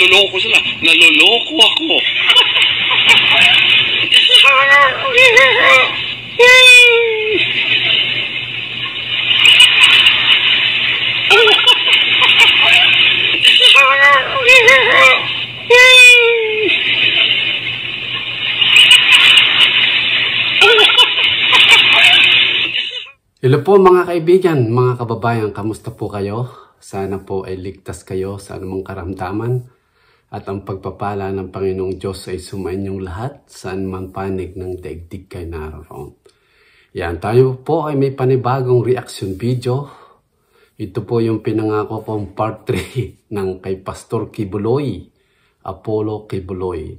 naluloko sila. Naluloko ako. Hello po mga kaibigan, mga kababayan, kamusta po kayo? Sana po ay ligtas kayo sa anumang karamdaman at ang pagpapala ng Panginoong Diyos ay sumainyong lahat saan man panig ng daigdig kayo naroon. Yan, tayo po ay may panibagong reaction video. Ito po yung pinangako kong part 3 ng kay Pastor Kibuloy, Apollo Kibuloy.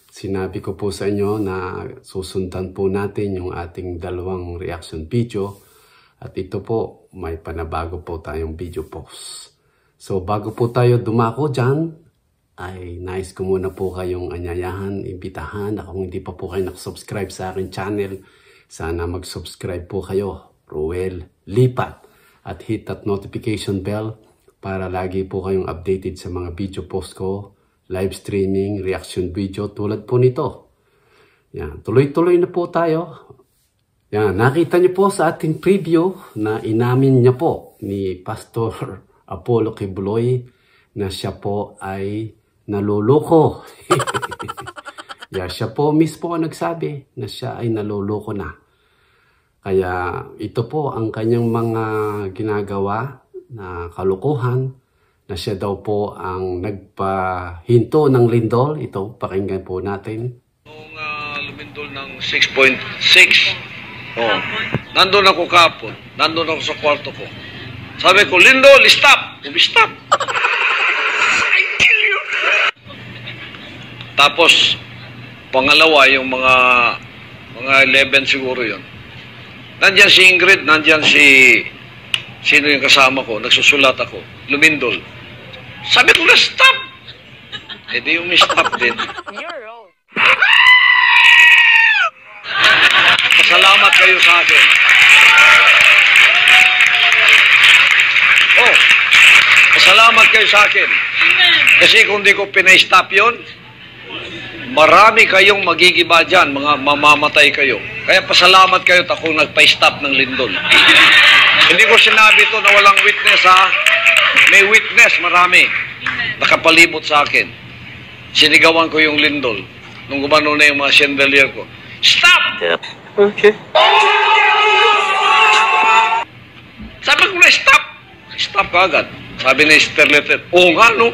Sinabi ko po sa inyo na susundan po natin yung ating dalawang reaction video. At ito po, may panabago po tayong video post. So bago po tayo dumako dyan, ay nais ko muna po kayong anyayahan, imbitahan. Kung hindi pa po kayo nakasubscribe sa aking channel, sana mag-subscribe po kayo, Ruel Lipat. At hit that notification bell para lagi po kayong updated sa mga video post ko, live streaming, reaction video tulad po nito. Yan, tuloy-tuloy na po tayo. Yan, nakita niyo po sa ating preview na inamin niya po ni Pastor Apollo Kibuloy na siya po ay naluloko. Yeah, siya po mismo ang nagsabi na siya ay naluloko na. Kaya ito po ang kanyang mga ginagawa na kalukuhan na siya daw po ang nagpahinto ng lindol. Ito, pakinggan po natin. Noong lumindol ng 6.6, nandun ako kapon, nandun ako sa kwarto ko. Sabi ko, Lindol, stop! Stop! Tapos, pangalawa, yung mga 11 siguro yun. Nandyan si Ingrid, nandyan sino yung kasama ko, nagsusulat ako, lumindol. Sabi ko na, stop! Eh di yung stop din. Pasalamat kayo sa akin. Oh, pasalamat kayo sa akin. Kasi kung di ko pinay-stop yun, marami kayong magigiba dyan, mga mamamatay kayo. Kaya pasalamat kayo at ako nagpa-stop ng lindol. Hindi ko sinabi ito na walang witness, ha? May witness, marami. Nakapalibot sa akin. Sinigawan ko yung lindol. Nung gumano na yung mga chandelier ko. Stop! Okay. Sabi ko na, stop! Stop ka agad. Sabi na yung sterletet, oo nga, no?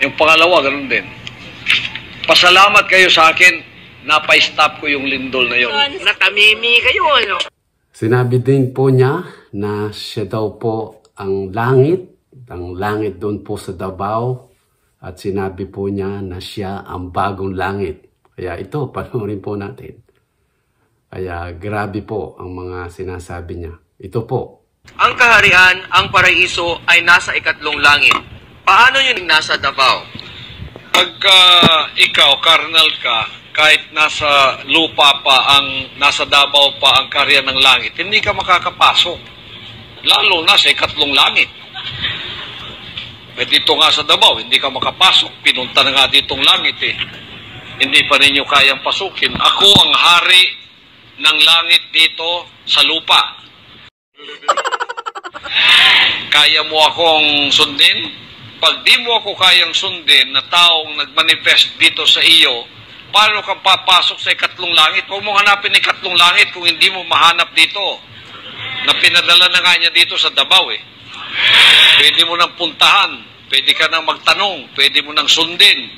Yung pangalawa, ganun din. Pasalamat kayo sa akin, napa-stop ko yung lindol na yun. Natamimi kayo, ano? Sinabi din po niya na siya daw po ang langit doon po sa Davao. At sinabi po niya na siya ang bagong langit. Kaya ito, panoorin po natin. Kaya grabe po ang mga sinasabi niya. Ito po. Ang kaharian, ang paraiso ay nasa ikatlong langit. Paano yun nasa Davao? Pagka ikaw, karnal ka, kahit nasa lupa pa, nasa Davao pa ang kaharian ng langit, hindi ka makakapasok. Lalo na sa ikatlong langit. Eh dito nga sa Davao, hindi ka makapasok. Pinunta na nga ditong langit eh. Hindi pa ninyo kayang pasukin. Ako ang hari ng langit dito sa lupa. Kaya mo akong sundin? Pag di mo ako kayang sundin na taong nagmanifest dito sa iyo, paano ka papasok sa ikatlong langit? Huwag mo hanapin ang ikatlong langit kung hindi mo mahanap dito. Na pinadala na nga niya dito sa Davao eh. Pwede mo nang puntahan, pwede ka nang magtanong, pwede mo nang sundin.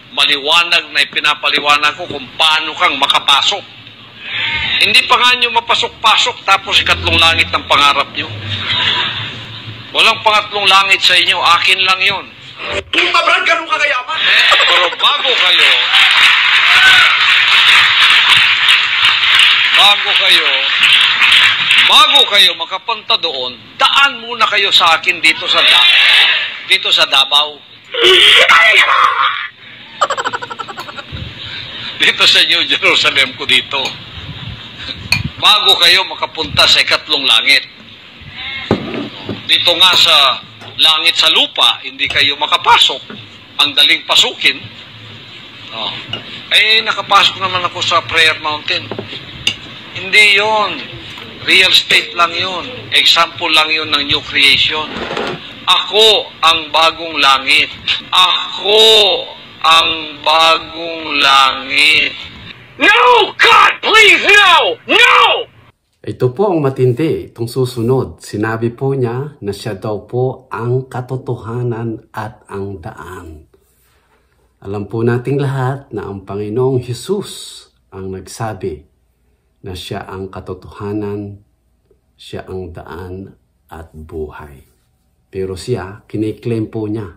Maliwanag na ipinapaliwanag ko kung paano kang makapasok. Hindi pa nga nyo mapasok-pasok tapos ikatlong langit ang pangarap nyo. Walang pangatlong langit sa inyo, akin lang yon. Puta Brad, ganun ka kayaman? Pero bago kayo makapunta doon, daan muna kayo sa akin dito sa Davao. Dito sa New Jerusalem ko dito. Bago kayo makapunta sa ikatlong langit. Dito nga sa langit sa lupa, hindi kayo makapasok. Ang daling pasukin. Oh. Nakapasok naman ako sa Prayer Mountain. Hindi yon. Real estate lang yun. Example lang yun ng new creation. Ako ang bagong langit. Ako ang bagong langit. No! God, please, no! No! Ito po ang matindi, itong susunod. Sinabi po niya na siya daw po ang katotohanan at ang daan. Alam po nating lahat na ang Panginoong Hesus ang nagsabi na siya ang katotohanan, siya ang daan at buhay. Pero siya, kiniklaim po niya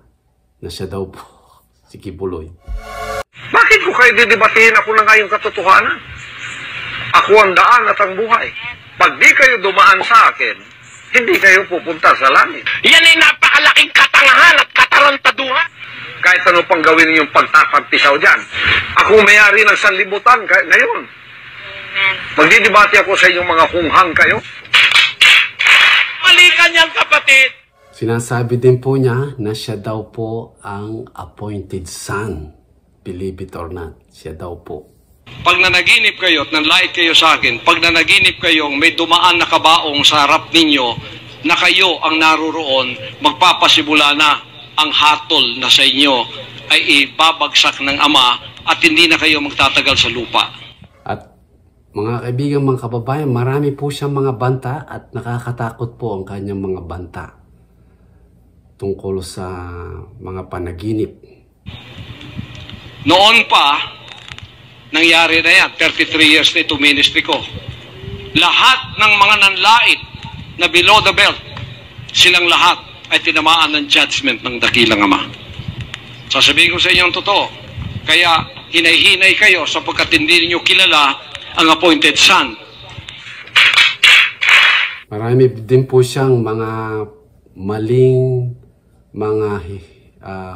na siya daw po si Kibuloy. Bakit ko kayo didebatiin ako na ngayong katotohanan? Ako ang daan at ang buhay. Pag di kayo dumaan sa akin, hindi kayo pupunta sa langit. Yan ay napakalaking katangahan at katarantaduhan. Kahit ano pang gawin ninyong pagtatagpisaw dyan. Ako may-ari ng sanlibutan ngayon. Magdidebate ako sa inyong mga hunghang kayo. Mali ka niyang kapatid. Sinasabi din po niya na siya daw po ang appointed son. Believe it or not, siya daw po. Pag nanaginip kayo at nanlait kayo sa akin, pag nanaginip kayong may dumaan na kabaong sa harap ninyo, na kayo ang naroroon, magpapasimula na ang hatol na sa inyo ay ibabagsak ng Ama at hindi na kayo magtatagal sa lupa. At mga kaibigan, mga kababayan, marami po siyang mga banta at nakakatakot po ang kanyang mga banta tungkol sa mga panaginip. Noon pa, nangyari na yan, 33 years na ito ministry ko. Lahat ng mga nanlait na below the belt, silang lahat ay tinamaan ng judgment ng dakilang Ama. Sasabihin ko sa inyo ang totoo. Kaya hinay-hinay kayo sapagkat hindi niyo kilala ang appointed son. Marami din po siyang mga maling mga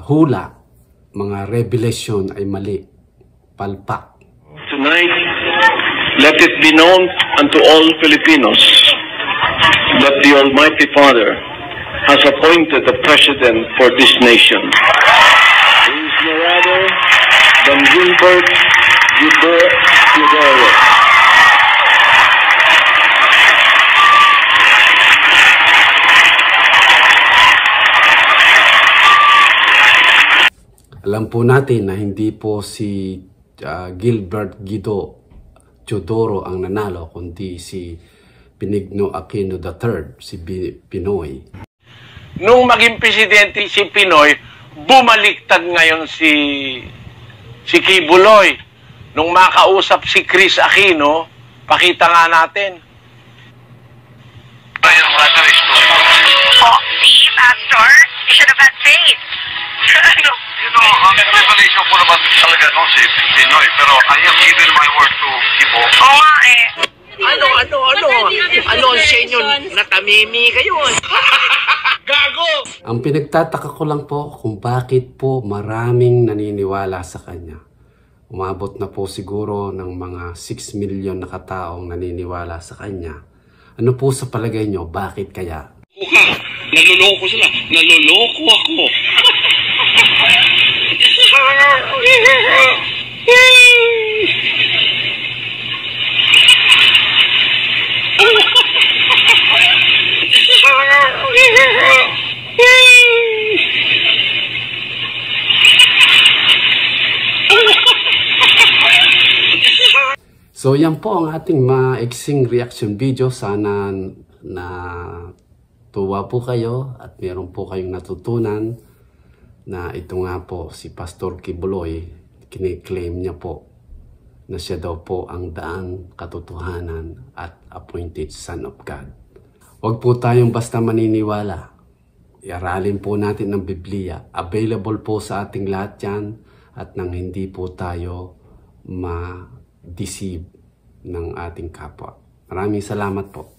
hula, mga revelation ay mali, palpak. Tonight, let it be known unto all Filipinos that the Almighty Father has appointed a president for this nation. He is no other than Gilbert Teodoro. Alam po natin na hindi po si Gilbert Teodoro ang nanalo, kundi si Benigno Aquino III, si Pinoy. Nung maging presidente si Pinoy, bumaliktad ngayon si Kibuloy. Nung makausap si Chris Aquino, pakita nga natin. Oh, see, Pastor? You should have had faith. Ano? You know, ang revelation ko naman talaga no, si Pinoy, pero I have given my word to Kibo. Oo nga eh. Ano ang sa inyo? Natamimi kayo. Gago! Ang pinagtataka ko lang po kung bakit po maraming naniniwala sa kanya. Umabot na po siguro ng mga 6 million na kataong naniniwala sa kanya. Ano po sa palagay nyo? Bakit kaya? Naloloko sila. Naloloko ako. So yan po ang ating maiksing reaction video. Sana na tuwa po kayo at meron po kayong natutunan na ito nga po si Pastor Kibuloy, kiniklaim niya po na siya daw po ang daan, katotohanan at appointed Son of God. Huwag po tayong basta maniniwala. Iaralin po natin ng Biblia. Available po sa ating lahat yan at nang hindi po tayo ma-deceive ng ating kapwa. Maraming salamat po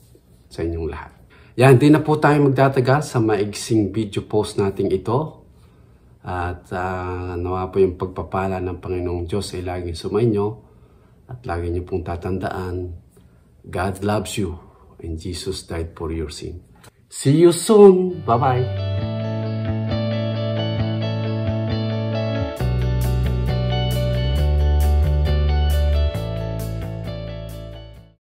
sa inyong lahat. Yan, hindi na po tayo magtatagal sa maigsing video post natin ito. At nawa po yung pagpapala ng Panginoong Diyos ay laging sumainyo at lagi niyo pong tatandaan, God loves you and Jesus died for your sin. See you soon. Bye-bye.